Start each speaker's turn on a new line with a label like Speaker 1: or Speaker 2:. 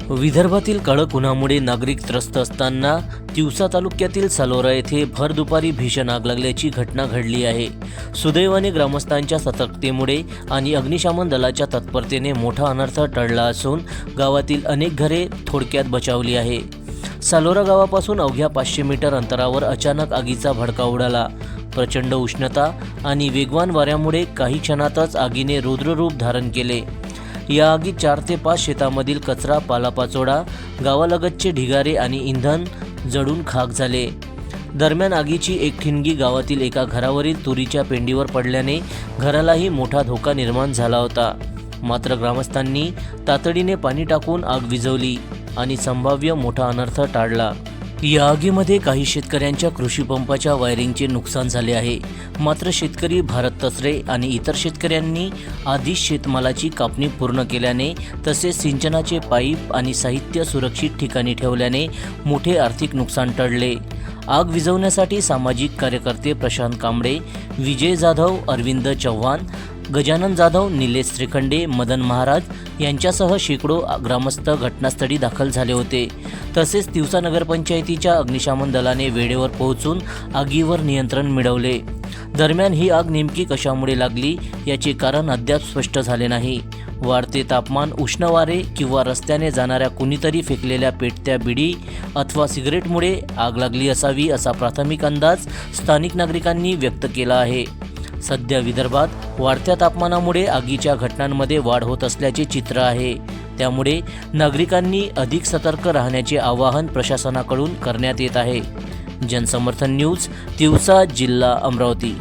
Speaker 1: विदर्भातील कडक उन्हामुळे नागरिक त्रस्त असताना तिवसा तालुक्यातील सालोरा येथे भर दुपारी भीषण आग लागल्याची घटना घडली आहे। सुदैवाने ग्रामस्थांच्या सतर्कतेमुळे आणि अग्निशमन दलाच्या तत्परतेने मोठा अनर्थ टळला असून गावातील अनेक घरे थोडक्यात बचावली आहे। सालोरा गावापासून अवघ्या 500 मीटर अंतरावर अचानक आगीचा भडका उडाला। प्रचंड उष्णता आणि वेगवान वाऱ्यामुळे काही क्षणातच आगीने रुद्ररूप धारण केले। या आगीत 4 ते 5 शेतामधील कचरा, पालापाचोळा, गावालगतचे ढिगारे आणि इंधन जळून खाक झाले। दरम्यान आगीची एक ठिणगी गावातील एका घरावरील तुरीच्या पेंडीवर पडल्याने घरालाही मोठा धोका निर्माण झाला होता। मात्र ग्रामस्थांनी तातडीने पाणी टाकून आग विझवली आणि संभाव्य मोठा अनर्थ टाळला। या आगीमध्ये काही शेतकऱ्यांच्या कृषी पंपाच्या वायरिंगचे नुकसान झाले आहे। मात्र शेतकरी भारत तसरे आणि इतर शेतकऱ्यांनी आधीच शेतमालाची कापणी पूर्ण केल्याने तसेच सिंचनाचे पाईप आणि साहित्य सुरक्षित ठिकाणी ठेवल्याने मोठे आर्थिक नुकसान टळले। आग विझवण्यासाठी सामाजिक कार्यकर्ते प्रशांत कांबळे, विजय जाधव, अरविंद चव्हाण, गजानन जाधव, निलेश श्रीखंडे, मदन महाराज यांच्यासह शेकडो ग्रामस्थ घटनास्थळी दाखल झाले होते। तसेच तिवसा नगरपंचायतीच्या अग्निशमन दलाने वेळेवर पोहोचून आगीवर नियंत्रण मिळवले। दरम्यान ही आग नेमकी कशामुळे लागली याचे कारण अद्याप स्पष्ट झाले नाही। वाढते तापमान, उष्ण वारे किंवा रस्त्याने जाणाऱ्या कुणीतरी फेकलेल्या पेटत्या बिडी अथवा सिगरेटमुळे आग लागली असावी असा प्राथमिक अंदाज स्थानिक नागरिकांनी व्यक्त केला आहे। सध्या विदर्भात वाढत्या तापमानामुळे आगीच्या घटनांमध्ये वाढ होत असल्याचे चित्र आहे। त्यामुळे नागरिकांनी अधिक सतर्क राहण्याचे आवाहन प्रशासनाकडून करण्यात येत आहे। जनसमर्थन न्यूज, तिवसा, जिल्हा अमरावती।